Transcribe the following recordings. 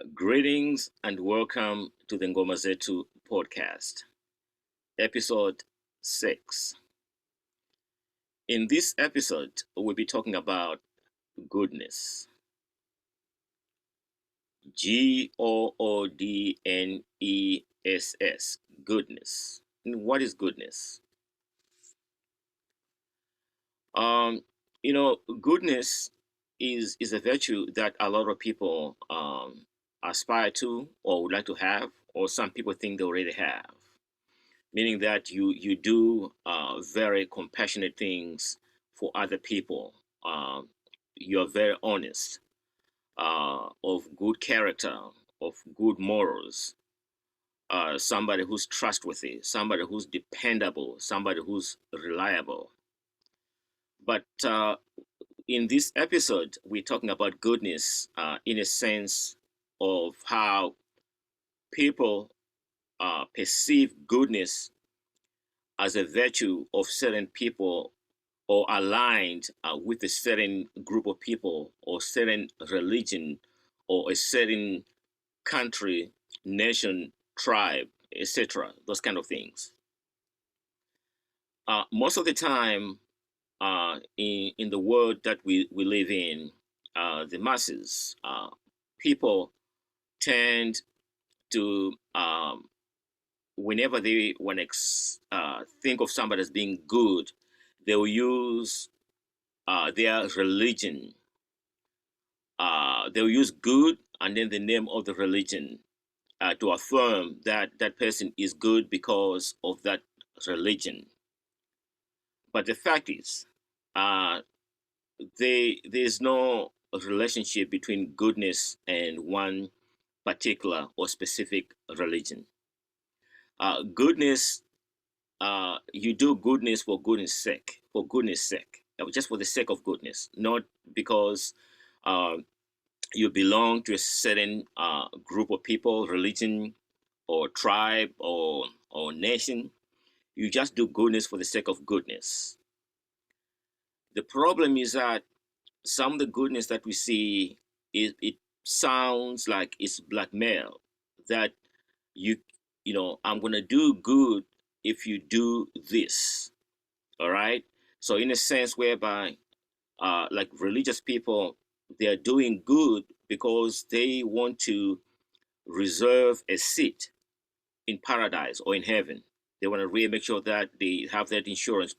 Greetings and welcome to the Ngoma Zethu podcast, episode 6. In this episode, we'll be talking about goodness. Goodness. Goodness. And what is goodness? Um, Goodness is a virtue that a lot of people aspire to or would like to have, or some people think they already have. Meaning that you do very compassionate things for other people. You're very honest, of good character, of good morals. Somebody who's trustworthy, somebody who's dependable, somebody who's reliable. But in this episode, we're talking about goodness in a sense of how people perceive goodness as a virtue of certain people or aligned with a certain group of people or certain religion or a certain country, nation, tribe, etc. Those kind of things. Most of the time, in the world that we live in, the masses, people tend to, whenever they want to think of somebody as being good, they will use their religion. They'll use good and then the name of the religion to affirm that that person is good because of that religion. But the fact is, uh, there's no relationship between goodness and one particular or specific religion. Goodness, you do goodness for goodness sake, just for the sake of goodness, not because uh, you belong to a certain group of people, religion, or tribe, or nation. You just do goodness for the sake of goodness. The problem is that some of the goodness that we see, it sounds like it's blackmail. That you I'm gonna do good if you do this. All right. So in a sense whereby like religious people, they are doing good because they want to reserve a seat in paradise or in heaven. They want to really make sure that they have that insurance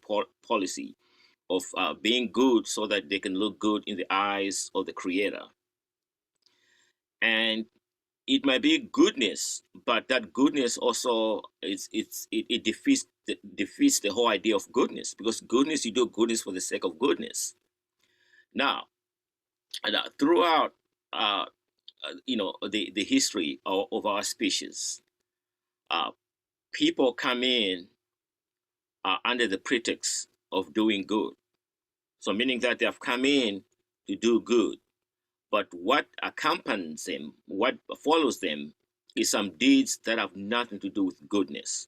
policy of being good so that they can look good in the eyes of the creator. And it might be goodness, but that goodness also it defeats the whole idea of goodness, because goodness, you do goodness for the sake of goodness. Now, throughout uh, the history of our species, uh, people come in under the pretext of doing good. So meaning that they have come in to do good. But what accompanies them, what follows them, is some deeds that have nothing to do with goodness.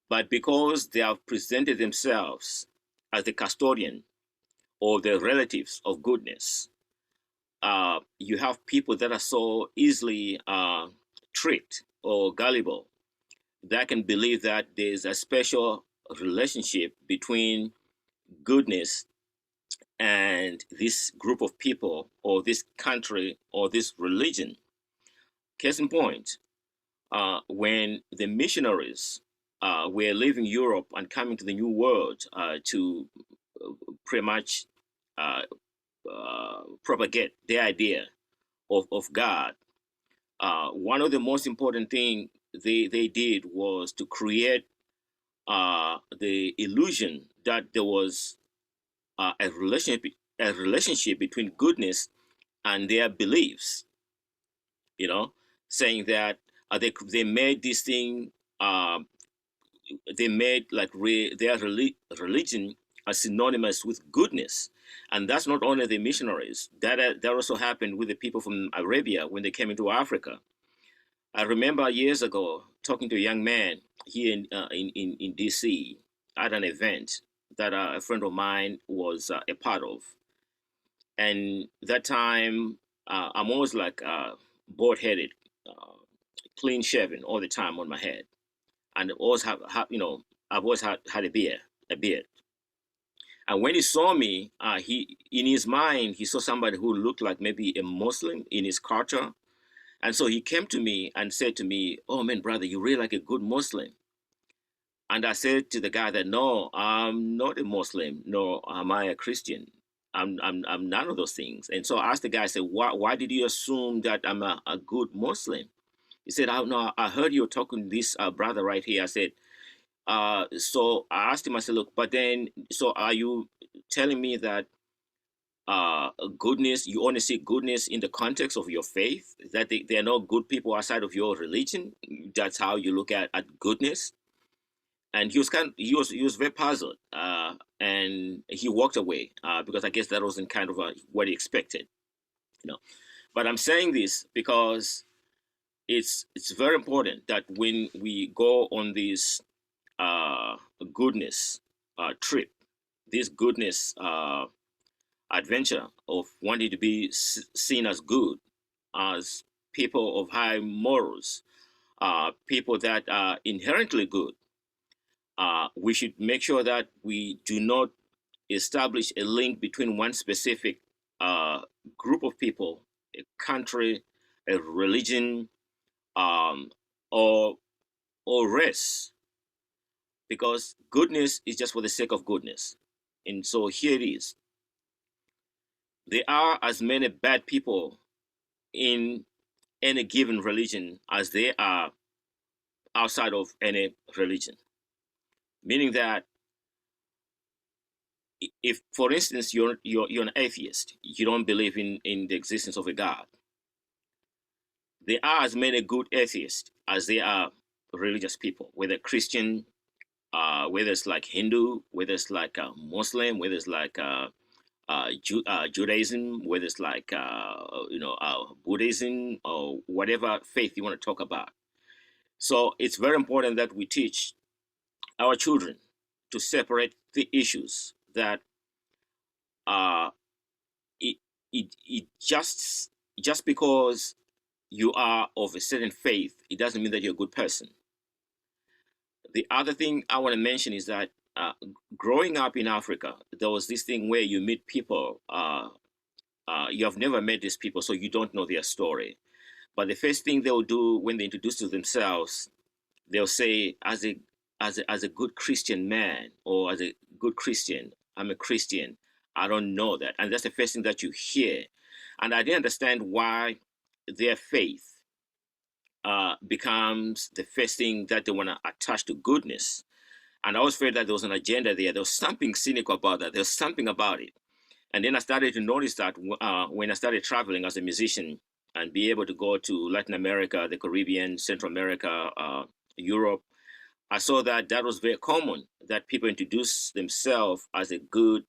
But because they have presented themselves as the custodian or the relatives of goodness, you have people that are so easily tricked or gullible that can believe that there's a special relationship between goodness and this group of people or this country or this religion. Case in point, when the missionaries were leaving Europe and coming to the New World to pretty much uh, propagate the idea of God, one of the most important thing they did was to create the illusion that there was a relationship between goodness and their beliefs. You know, saying that they made this thing. They made like their religion as synonymous with goodness, and that's not only the missionaries. That also happened with the people from Arabia when they came into Africa. I remember years ago talking to a young man here in DC at an event that a friend of mine was a part of. And that time, I'm always like bald headed, clean shaven all the time on my head, and always have I've always had a beard. And when he saw me, he in his mind he saw somebody who looked like maybe a Muslim in his culture, and so he came to me and said to me, "Oh man, brother, you really like a good Muslim." And I said to the guy that no, I'm not a Muslim, nor am I a Christian. I'm none of those things. And so I asked the guy, I said, why did you assume that I'm a good Muslim? He said, "Oh no, I heard you talking to this brother right here." I said, so I asked him, I said, "Look, but then, so are you telling me that goodness, you only see goodness in the context of your faith, that there are no good people outside of your religion? That's how you look at goodness?" And he was very puzzled, and he walked away, because I guess that wasn't kind of what he expected, you know. But I'm saying this because it's very important that when we go on this uh, goodness trip, this goodness adventure of wanting to be seen as good, as people of high morals, people that are inherently good, we should make sure that we do not establish a link between one specific uh, group of people, a country, a religion, um, or race, because goodness is just for the sake of goodness. And so here it is: there are as many bad people in any given religion as there are outside of any religion. Meaning that if, for instance, you're an atheist, you don't believe in the existence of a God, there are as many good atheists as there are religious people, whether Christian, whether it's like Hindu, whether it's like Muslim, whether it's like Judaism, whether it's like Buddhism, or whatever faith you want to talk about. So it's very important that we teach our children to separate the issues, that uh, it, it just because you are of a certain faith, it doesn't mean that you're a good person. The other thing I want to mention is that growing up in Africa, there was this thing where you meet people, you have never met these people, so you don't know their story. But the first thing they'll do when they introduce to themselves, they'll say, as a good Christian man, or as a good Christian, I'm a Christian. I don't know that. And that's the first thing that you hear. And I didn't understand why their faith becomes the first thing that they want to attach to goodness. And I always felt that there was an agenda there. There was something cynical about that. There was something about it. And then I started to notice that when I started traveling as a musician and be able to go to Latin America, the Caribbean, Central America, Europe, I saw that that was very common, that people introduce themselves as a good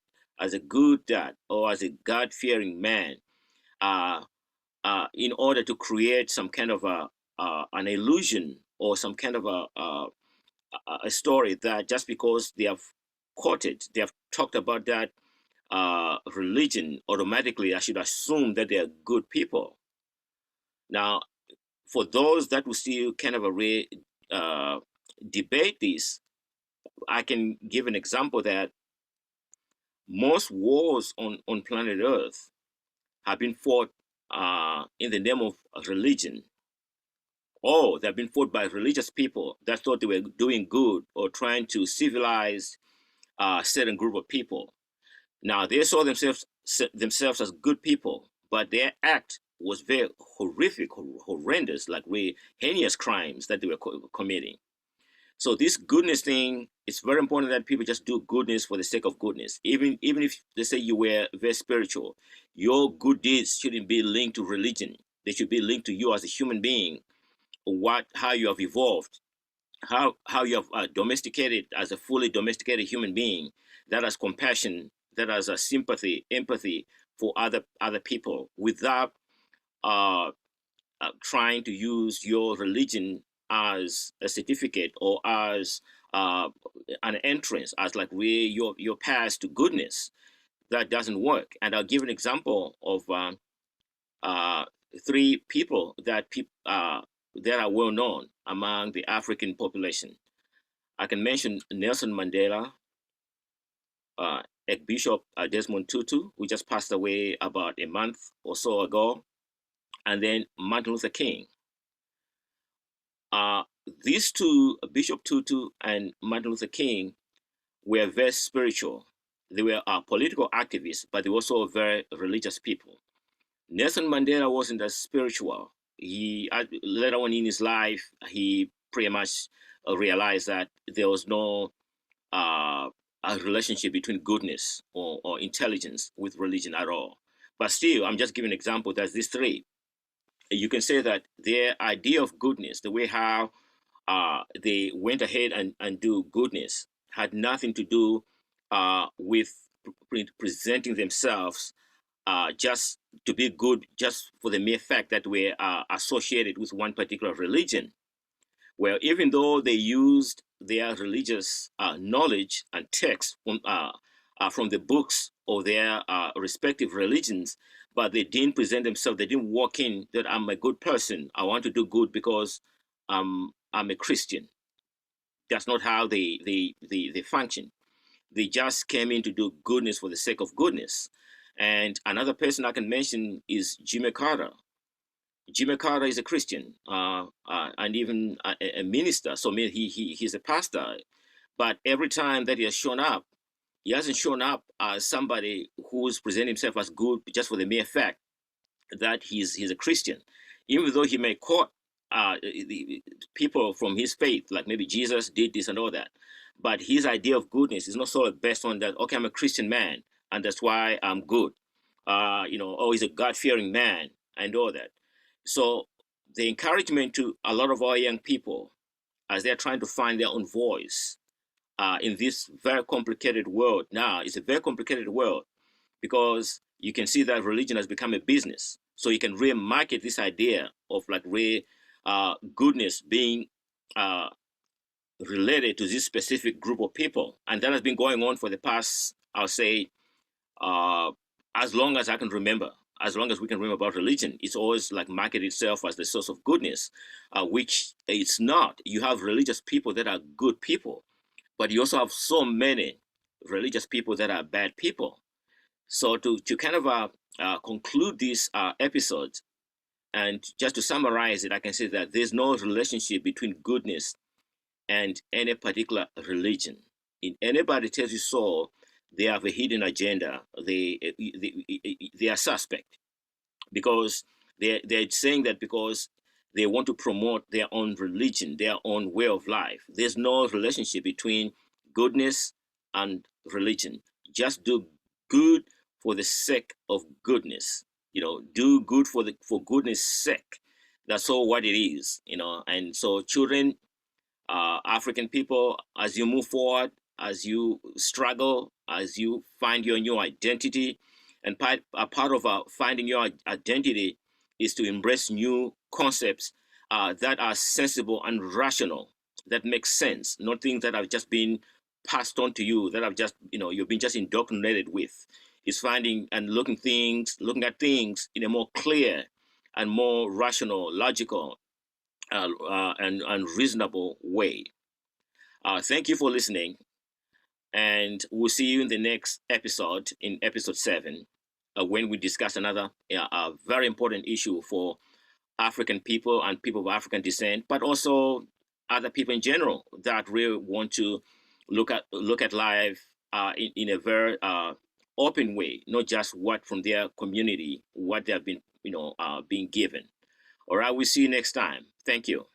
dad, or as a God-fearing man, uh, in order to create some kind of an illusion, or some kind of a story, that just because they have quoted, they have talked about that religion, automatically I should assume that they are good people. Now, for those that will still kind of uh, debate this, I can give an example that most wars on planet Earth have been fought in the name of religion. Oh, they've been fought by religious people that thought they were doing good, or trying to civilize a certain group of people. Now they saw themselves as good people, but their act was very horrific, horrendous, like really heinous crimes that they were committing. So this goodness thing, it's very important that people just do goodness for the sake of goodness. Even if they say you were very spiritual, your good deeds shouldn't be linked to religion. They should be linked to you as a human being, how you have evolved, how you have domesticated as a fully domesticated human being that has compassion, that has a sympathy, empathy for other people, without uh, trying to use your religion as a certificate, or as uh, an entrance, as like your path to goodness. That doesn't work. And I'll give an example of three people that are well known among the African population. I can mention Nelson Mandela, Archbishop Desmond Tutu, who just passed away about a month or so ago, and then Martin Luther King. Uh, these two, Bishop Tutu and Martin Luther King, were very spiritual. They were political activists, but they were also very religious people. Nelson Mandela wasn't as spiritual. He later on in his life, he pretty much realized that there was no uh, a relationship between goodness or intelligence with religion at all. But still, I'm just giving an example. There's these three. You can say that their idea of goodness, the way how they went ahead and do goodness, had nothing to do with presenting themselves just to be good, just for the mere fact that we're associated with one particular religion. Well, even though they used their religious knowledge and text from the books of their respective religions, but they didn't present themselves. They didn't walk in that I'm a good person. I want to do good because I'm a Christian. That's not how they function. They just came in to do goodness for the sake of goodness. And another person I can mention is Jimmy Carter. Jimmy Carter is a Christian and even a minister. So he's a pastor. But every time that he has shown up, he hasn't shown up as somebody who's presenting himself as good just for the mere fact that he's a Christian, even though he may quote the people from his faith, like maybe Jesus did this and all that. But his idea of goodness is not sort of based on that. Okay, I'm a Christian man, and that's why I'm good. Oh, he's a God-fearing man and all that. So the encouragement to a lot of our young people as they're trying to find their own voice in this very complicated world now. It's a very complicated world because you can see that religion has become a business. So you can really market this idea of like real goodness being uh, related to this specific group of people. And that has been going on for the past, I'll say, uh, as long as I can remember. As long as we can remember about religion, it's always like market itself as the source of goodness, which it's not. You have religious people that are good people, but you also have so many religious people that are bad people. So to kind of conclude this episode and just to summarize it, I can say that there's no relationship between goodness and any particular religion. In anybody tells you so, they have a hidden agenda. They are suspect because they're saying that because they want to promote their own religion, their own way of life. There's no relationship between goodness and religion. Just do good for the sake of goodness. Do good for goodness sake. That's all what it is. And so children, African people, as you move forward, as you struggle, as you find your new identity, and a part of finding your identity is to embrace new concepts that are sensible and rational, that make sense, not things that have just been passed on to you, that have just, you've been just indoctrinated with. It's finding and looking at things in a more clear and more rational, logical, and reasonable way. Thank you for listening, and we'll see you in the next episode, in episode 7, when we discuss another very important issue for African people and people of African descent, but also other people in general that really want to look at life in a very open way, not just what from their community, what they have been being given. All right, we'll see you next time. Thank you.